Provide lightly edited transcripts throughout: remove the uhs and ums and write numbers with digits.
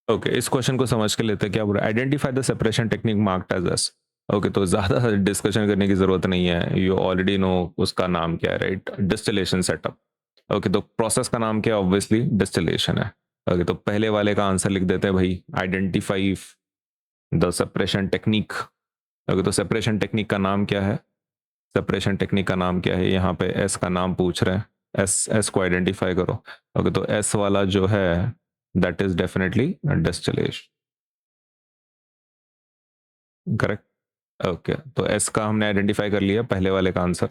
Okay, इस question को समझ के लेते हैं, क्या बोल रहा है, identify the separation technique marked as S. Okay, तो ज़्यादा डिस्कशन करने की ज़रूरत नहीं है, यू ऑलरेडी नो उसका नाम क्या है, राइट? Distillation setup. ओके, तो प्रोसेस का नाम क्या है? ऑब्वियसली डिस्टिलेशन है। ओके, तो पहले वाले का आंसर लिख देते हैं भाई, identify the separation technique. Okay, तो सेपरेशन टेक्निक का नाम क्या है? सेपरेशन टेक्निक का नाम क्या है? यहाँ पे एस का नाम पूछ रहे हैं, एस एस को आइडेंटिफाई करो। ओके, तो एस वाला जो है that is definitely distillation, correct. Okay, तो एस का हमने आइडेंटिफाई कर लिया, पहले वाले का आंसर।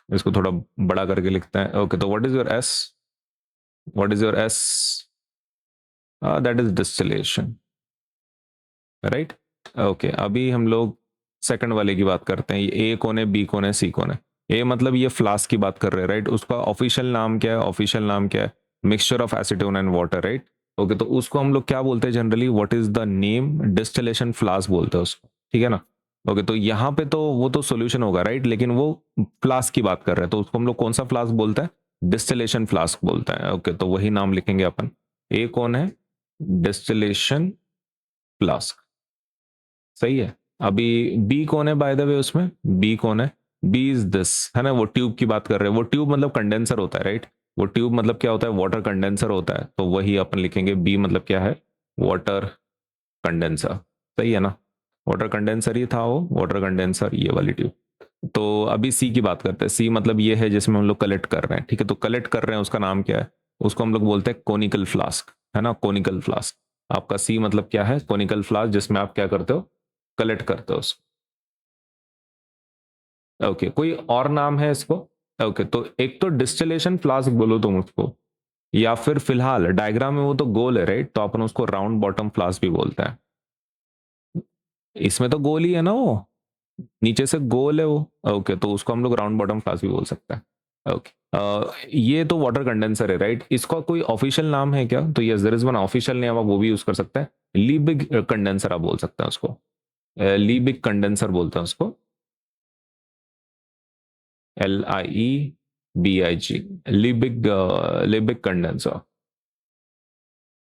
इसको थोड़ा बड़ा करके लिखते हैं। ओके, तो what is your S? What is your S? That is distillation, right. Okay, अभी हम लोग सेकंड वाले की बात करते हैं। ये ए कौन है, बी कौन है, सी कौन है? ए मतलब ये फ्लास्क की बात कर रहे हैं, राइट? उसका ऑफिशियल नाम क्या है? ऑफिशियल नाम क्या है? Mixture of acetone and water, right? Okay, तो उसको हम लोग क्या बोलते हैं generally? What is the name? Distillation flask बोलते हैं उसको, ठीक है ना? ओके, तो यहाँ पे तो वो तो सोल्यूशन होगा, राइट? लेकिन वो फ्लास्क की बात कर रहे हैं, तो उसको हम लोग कौन सा फ्लास्क बोलते हैं? डिस्टिलेशन फ्लास्क बोलते हैं। ओके, तो वही नाम लिखेंगे अपन। ए कौन है? डिस्टिलेशन फ्लास्क, सही है। अभी बी कौन है बाय द वे उसमें? बी कौन है? बी इज दिस, है ना? वो ट्यूब की बात कर रहे हैं। वो ट्यूब मतलब कंडेंसर होता है, राइट? वो ट्यूब मतलब क्या होता है? वाटर कंडेंसर होता है, तो वही अपन लिखेंगे। बी मतलब क्या है? वाटर कंडेंसर, सही है ना? वाटर कंडेंसर ही था वो, वाटर कंडेंसर, ये वाली ट्यूब। तो अभी सी की बात करते हैं। सी मतलब ये है जिसमें हम लोग कलेक्ट कर रहे हैं, ठीक है? तो कलेक्ट कर रहे हैं, उसका नाम क्या है? उसको हम लोग बोलते हैं कोनिकल फ्लास्क, है ना? Conical flask. आपका सी मतलब क्या है? कोनिकल फ्लास्क, जिसमें आप क्या करते हो? कलेक्ट करते हो उसको। ओके, कोई और नाम है इसको? ओके, तो एक तो डिस्टिलेशन फ्लास्क बोलो तुम उसको, या फिर फिलहाल डायग्राम में वो तो गोल है, राइट? तो अपन उसको राउंड बॉटम फ्लास्क भी बोलते हैं। इसमें तो गोल ही है ना वो, नीचे से गोल है वो। ओके, तो उसको हम लोग राउंड बॉटम फ्लास्क भी बोल सकते हैं। ओके, ये तो वाटर कंडेंसर है, राइट? इसका कोई ऑफिशियल नाम है क्या? तो yes, there is one official name, आप वो भी यूज कर सकते हैं। लीबिग कंडेंसर आप बोल सकते हैं उसको। लीबिग कंडेंसर बोलते हैं उसको। LIEBIG, लिबिक, लिबिक कंडेंसर,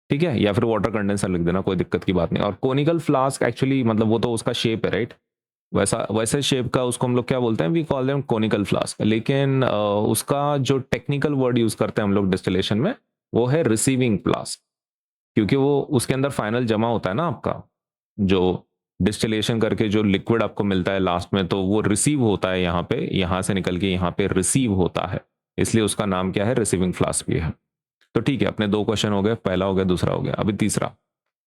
ठीक है? या फिर वाटर कंडेंसर लिख देना, कोई दिक्कत की बात नहीं। और कोनिकल फ्लास्क एक्चुअली मतलब वो तो उसका शेप है, राइट? वैसा वैसे शेप का उसको हम लोग क्या बोलते हैं? We call them conical flask. लेकिन उसका जो टेक्निकल वर्ड यूज करते हैं हम लोग डिस्टिलेशन में, वो है रिसीविंग फ्लास्क। क्योंकि वो उसके अंदर फाइनल जमा होता है ना आपका, जो डिस्टिलेशन करके जो लिक्विड आपको मिलता है लास्ट में, तो वो रिसीव होता है यहाँ पे, यहाँ से निकल के यहाँ पे रिसीव होता है। इसलिए उसका नाम क्या है? रिसीविंग फ्लास्क भी है। तो ठीक है, अपने दो क्वेश्चन हो गए, पहला हो गया, दूसरा हो गया। अभी तीसरा,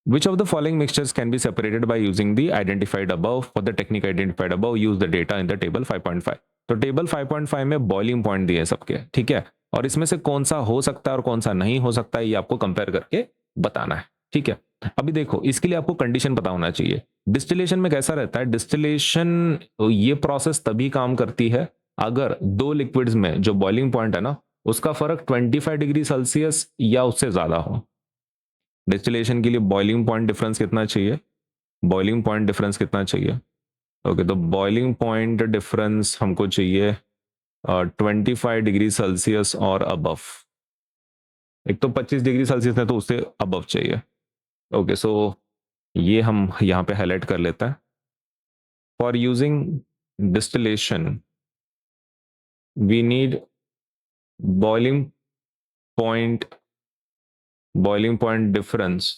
which of the following mixtures can be separated by using the identified above? For the technique identified above, use the data in the table 5.5। तो टेबल 5.5 में बॉइलिंग पॉइंट दिए सबके, ठीक है? और इसमें से कौन सा हो सकता है और कौन सा नहीं हो सकता है, ये आपको कंपेयर करके बताना है, ठीक है? अभी देखो, इसके लिए आपको कंडीशन पता होना चाहिए। डिस्टिलेशन में कैसा रहता है? डिस्टिलेशन, ये प्रोसेस तभी काम करती है अगर दो लिक्विड्स में जो बॉइलिंग पॉइंट है ना, उसका फर्क 25 डिग्री सेल्सियस या उससे ज्यादा हो। डिस्टिलेशन के लिए बॉइलिंग पॉइंट डिफरेंस कितना चाहिए? बॉइलिंग पॉइंट डिफरेंस कितना चाहिए? ओके, तो बॉइलिंग पॉइंट डिफरेंस हमको चाहिए 25 डिग्री सेल्सियस और अबव। एक तो 25 डिग्री सेल्सियस है, तो उससे अबव चाहिए। ओके, सो ये हम यहाँ पे हाईलाइट कर लेते हैं। For using distillation we need boiling point, boiling point difference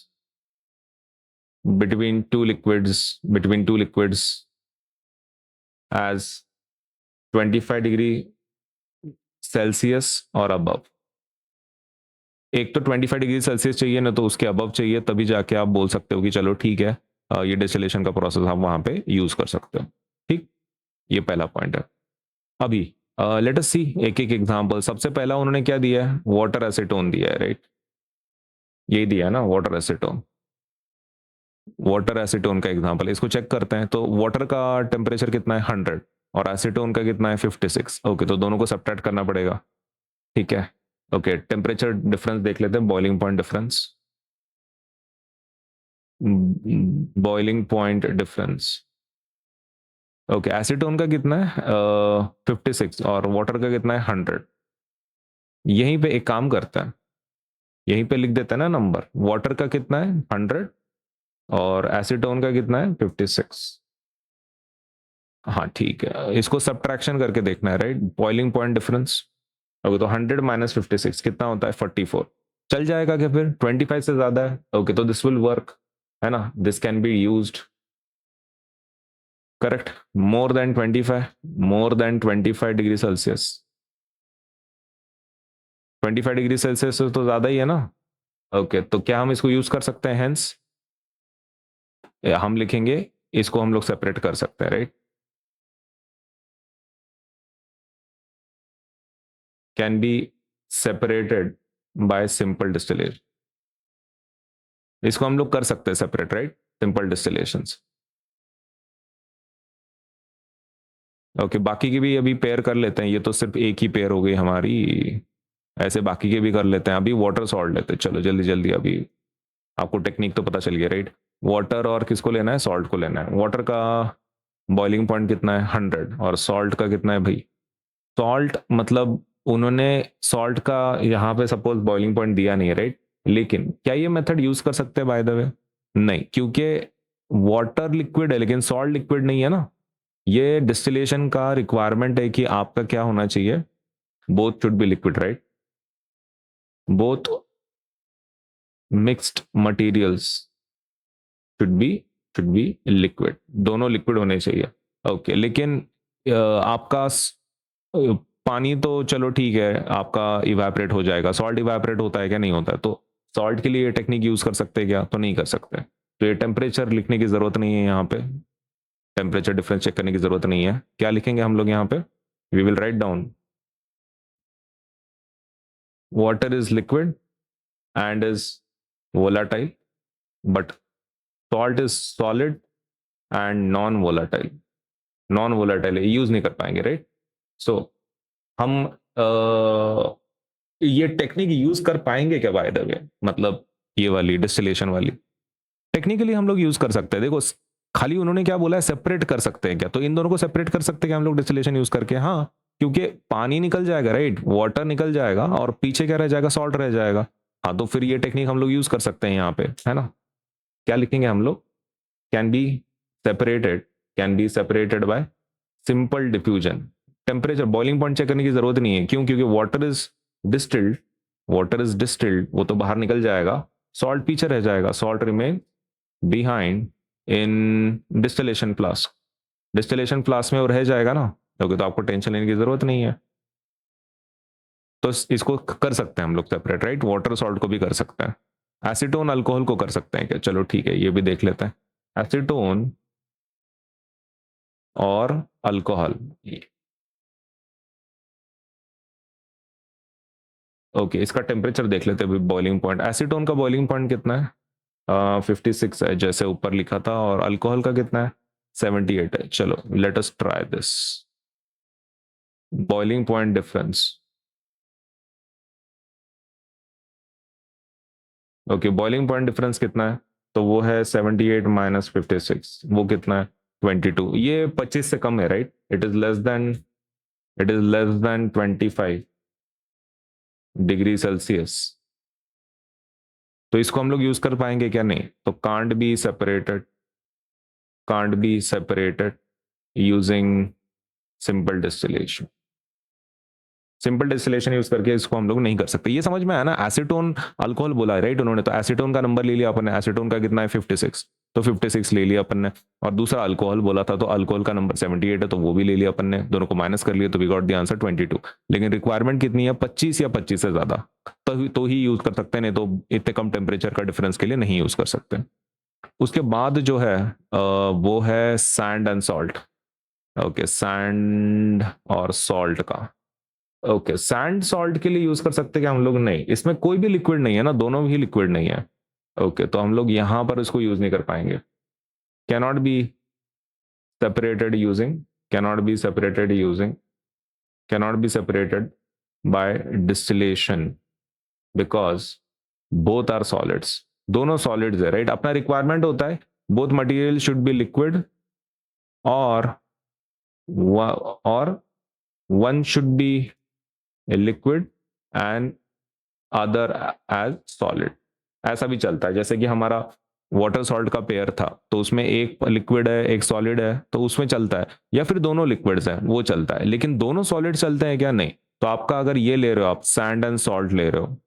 between two liquids as 25 degree Celsius और अबव। एक तो 25 डिग्री सेल्सियस चाहिए ना, तो उसके अबव चाहिए, तभी जाके आप बोल सकते हो कि चलो ठीक है, ये डिस्टिलेशन का प्रोसेस आप वहां पे यूज कर सकते हो, ठीक? ये पहला पॉइंट है। अभी लेट अस सी एक एक एग्जांपल। सबसे पहला उन्होंने क्या दिया है? वाटर एसीटोन दिया है, राइट? यही दिया है ना, वाटर एसीटोन। वाटर एसीटोन का एग्जांपल, इसको चेक करते हैं। तो वाटर का टेम्परेचर कितना है? 100, और एसीटोन का कितना है? 56। ओके, तो दोनों को सब्ट्रैक्ट करना पड़ेगा, ठीक है? ओके, टेम्परेचर डिफरेंस देख लेते हैं, boiling point difference, boiling point difference. Okay, acetone का कितना है? 56, और वाटर का कितना है? 100। यहीं पे एक काम करता है, यहीं पे लिख देते हैं ना नंबर। वाटर का कितना है 100 और एसीटोन का कितना है 56। हाँ ठीक है, इसको सब्ट्रैक्शन करके देखना है right, boiling point difference. Okay, तो 100 माइनस 56 कितना होता है 44। चल जाएगा क्या फिर, 25 से ज्यादा है। ओके, तो दिस विल वर्क, है ना, this can be used. Correct, more than 25, more than 25 degree Celsius. 25 degree Celsius तो ज्यादा ही है ना। ओके, तो क्या हम इसको यूज कर सकते हैं, हेंस हम लिखेंगे, इसको हम लोग सेपरेट कर सकते हैं right. Can be separated by simple distillation, इसको हम लोग कर सकते हैं सेपरेट राइट, सिंपल डिस्टिलेशंस। ओके, बाकी की भी अभी पेयर कर लेते हैं, ये तो सिर्फ एक ही पेयर हो गई हमारी, ऐसे बाकी के भी कर लेते हैं। अभी वाटर सॉल्ट लेते हैं, चलो जल्दी जल्दी, अभी आपको टेक्निक तो पता चल गया राइट। वाटर और किसको लेना है, सॉल्ट को लेना है। वाटर का बॉइलिंग पॉइंट कितना है 100 और सॉल्ट का कितना है भाई, सॉल्ट मतलब उन्होंने सॉल्ट का यहाँ पे सपोज बॉइलिंग पॉइंट दिया नहीं है राइट, लेकिन क्या ये मेथड यूज कर सकते हैं बाय द वे, नहीं, क्योंकि वाटर लिक्विड है लेकिन सॉल्ट लिक्विड नहीं है ना। ये डिस्टिलेशन का रिक्वायरमेंट है कि आपका क्या होना चाहिए, both should be liquid right, both mixed materials should be liquid, दोनों लिक्विड होने चाहिए। ओके, लेकिन आपका पानी तो चलो ठीक है, आपका इवेपोरेट हो जाएगा, सॉल्ट इवेपोरेट होता है क्या, नहीं होता है, तो सॉल्ट के लिए ये टेक्निक यूज कर सकते हैं क्या, तो नहीं कर सकते। तो ये टेम्परेचर लिखने की जरूरत नहीं है यहाँ पे, टेम्परेचर डिफरेंस चेक करने की जरूरत नहीं है। क्या लिखेंगे हम लोग यहाँ पे, we will write down water is liquid and is volatile but salt is solid and non volatile, non volatile use नहीं कर पाएंगे राइट। सो हम ये टेक्निक यूज कर पाएंगे क्या बाय द वे, मतलब ये वाली डिस्टिलेशन वाली, टेक्निकली हम लोग यूज कर सकते हैं। देखो खाली उन्होंने क्या बोला है, सेपरेट कर सकते हैं क्या, तो इन दोनों को सेपरेट कर सकते हैं क्या हम लोग डिस्टिलेशन यूज करके, हाँ, क्योंकि पानी निकल जाएगा राइट, वाटर निकल जाएगा और पीछे क्या रह जाएगा, सॉल्ट रह जाएगा। हाँ, तो फिर ये टेक्निक हम लोग यूज कर सकते हैं यहाँ पे, है ना। क्या लिखेंगे हम लोग, can be separated, can be separated by simple diffusion. Temperature boiling point check करने की जरूरत नहीं है, क्यों, क्योंकि water is distilled, water is distilled, वो तो बाहर निकल जाएगा, सॉल्ट पीछे रह जाएगा, salt remain behind in distillation flask, distillation flask में वो रह जाएगा ना, क्योंकि तो आपको टेंशन लेने की जरूरत नहीं है। तो इसको कर सकते हैं हम लोग सेपरेट राइट, वाटर सॉल्ट को भी कर सकते हैं, एसीटोन अल्कोहल को कर सकते हैं क्या, चलो ठीक है, ये भी देख लेते हैं, एसीटोन और अल्कोहल। ओके, इसका टेम्परेचर देख लेते हैं बॉइलिंग पॉइंट, एसीटोन का बॉइलिंग पॉइंट कितना है 56 है जैसे ऊपर लिखा था, और अल्कोहल का कितना है 78 है। चलो let us try this, boiling point difference. Okay, boiling point difference कितना है, तो वो है 78 माइनस 56, वो कितना है 22, ये 25 से कम है right, it is less than, it is less than 25 degree Celsius. तो इसको हम लोग यूज कर पाएंगे क्या, नहीं, तो can't be separated, can't be separated using simple distillation, simple distillation use करके इसको हम लोग नहीं कर सकते। ये समझ में आया ना, एसीटोन अल्कोहल बोला है राइट उन्होंने, तो एसीटोन का नंबर ले लिया अपन ने, एसीटोन का कितना है 56, तो 56 ले लिया अपन ने, और दूसरा अल्कोहल बोला था तो अल्कोहल का नंबर 78 है, तो वो भी ले लिया अपन ने, दोनों को माइनस कर लिया, तो वी गॉट द आंसर 22। लेकिन रिक्वायरमेंट कितनी है 25 या 25 से ज्यादा, तो ही यूज कर सकते हैं, नहीं तो इतने कम टेम्परेचर का डिफरेंस के लिए नहीं यूज कर सकते। उसके बाद जो है वो है sand and salt. Okay, sand और सॉल्ट का, ओके, सैंड सॉल्ट के लिए यूज कर सकते हैं क्या हम लोग, नहीं, इसमें कोई भी लिक्विड नहीं है ना, दोनों भी लिक्विड नहीं है। ओके, तो हम लोग यहां पर इसको यूज नहीं कर पाएंगे, cannot be separated using, cannot be separated using, cannot be separated by distillation, because both are solids, दोनों सॉलिड्स है राइट, अपना रिक्वायरमेंट होता है both material should be liquid और one should be liquid and other as solid. ऐसा भी चलता है, जैसे कि हमारा वाटर सॉल्ट का पेयर था, तो उसमें एक लिक्विड है एक सॉलिड है, तो उसमें चलता है, या फिर दोनों लिक्विड्स हैं वो चलता है। लेकिन दोनों सॉलिड चलते हैं क्या? नहीं। तो आपका अगर ये ले रहे हो आप, सैंड एंड सॉल्ट ले रहे हो,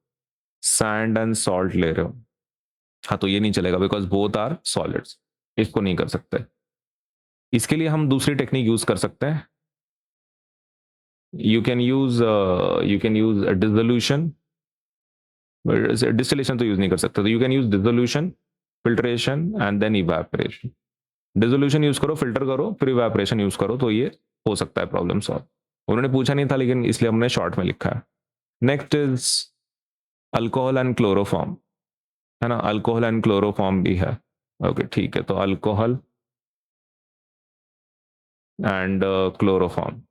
सैंड एंड सॉल्ट ले रहे हो, हाँ, तो ये नहीं चलेगा, बिकॉज बोथ आर सॉलिड्स, इसको नहीं कर सकते। इसके लिए हम दूसरी टेक्निक यूज कर सकते हैं। You can use dissolution, distillation तो यूज नहीं कर सकते, तो you can use dissolution, filtration and then evaporation. Dissolution use करो, फिल्टर करो, फिर इवेपोरेशन यूज करो, तो ये हो सकता है प्रॉब्लम सॉल्व। उन्होंने पूछा नहीं था, लेकिन इसलिए हमने शॉर्ट में लिखा है। Next is alcohol and chloroform, है ना, अल्कोहल एंड क्लोरोफॉर्म भी है। ओके ठीक है, तो alcohol and chloroform.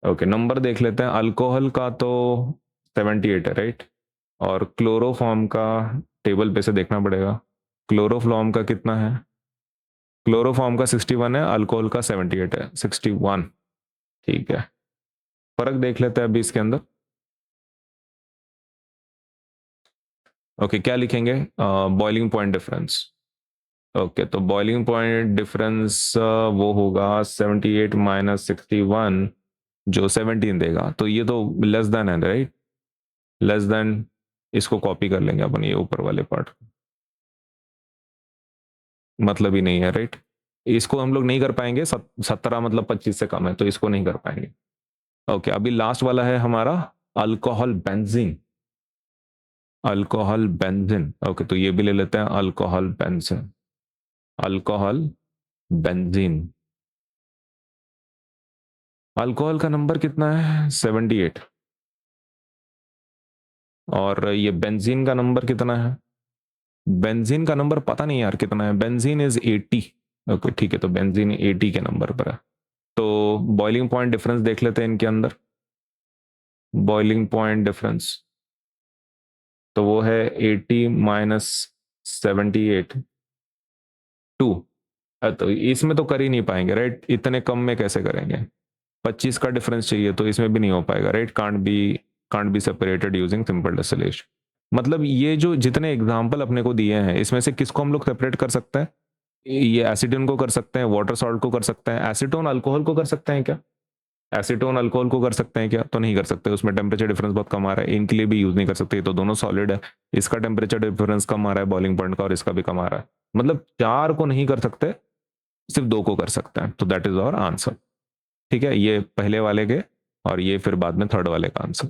Okay, number देख लेते हैं। अल्कोहल का तो 78 है, राइट, और क्लोरोफॉर्म का टेबल पे से देखना पड़ेगा। क्लोरोफॉर्म का कितना है? क्लोरोफॉर्म का 61 है, अल्कोहल का 78 है, 61। ठीक है, फर्क देख लेते हैं अभी इसके अंदर। ओके, क्या लिखेंगे? Boiling point difference. ओके, तो बॉइलिंग पॉइंट डिफरेंस वो होगा 78 माइनस 61, जो 17 देगा, तो ये तो लेस देन है, राइट, लेस देन। इसको कॉपी कर लेंगे अपन, ये ऊपर वाले पार्ट, मतलब ही नहीं है, राइट। इसको हम लोग नहीं कर पाएंगे, 17 मतलब 25 से कम है, तो इसको नहीं कर पाएंगे। ओके, अभी लास्ट वाला है हमारा alcohol benzene. Alcohol benzene, okay, तो ये भी ले लेते हैं, alcohol benzene, alcohol benzene. Alcohol का नंबर कितना है? 78। और ये बेंजीन का नंबर कितना है? बेंजीन का नंबर पता नहीं यार कितना है, बेंजीन इज 80। ओके ठीक है, तो बेंजीन 80 के नंबर पर है। तो बॉइलिंग पॉइंट डिफरेंस देख लेते हैं इनके अंदर। बॉइलिंग पॉइंट डिफरेंस तो वो है 80 माइनस 78, 2। तो इसमें तो कर ही नहीं पाएंगे, राइट, इतने कम में कैसे करेंगे? 25 का डिफरेंस चाहिए, तो इसमें भी नहीं हो पाएगा, right, can't be separated using simple distillation. मतलब ये जो जितने एग्जाम्पल अपने को दिए हैं, इसमें से किसको हम लोग सेपरेट कर सकते हैं? ये एसीटोन को कर सकते हैं, वाटर सॉल्ट को कर सकते हैं, एसीटोन अल्कोहल को कर सकते हैं क्या? एसीटोन अल्कोहल को कर सकते हैं क्या? तो नहीं कर सकते, उसमें टेम्परेचर डिफरेंस बहुत कम आ रहा है, इनके लिए भी यूज नहीं कर सकते, ये तो दोनों सॉलिड है। इसका टेम्परेचर डिफरेंस कम आ रहा है बॉइलिंग पॉइंट का, और इसका भी कम आ रहा है, मतलब 4 को नहीं कर सकते, सिर्फ 2 को कर सकते हैं, तो दैट इज आवर आंसर। ठीक है, ये पहले वाले के, और ये फिर बाद में थर्ड वाले का आंसर।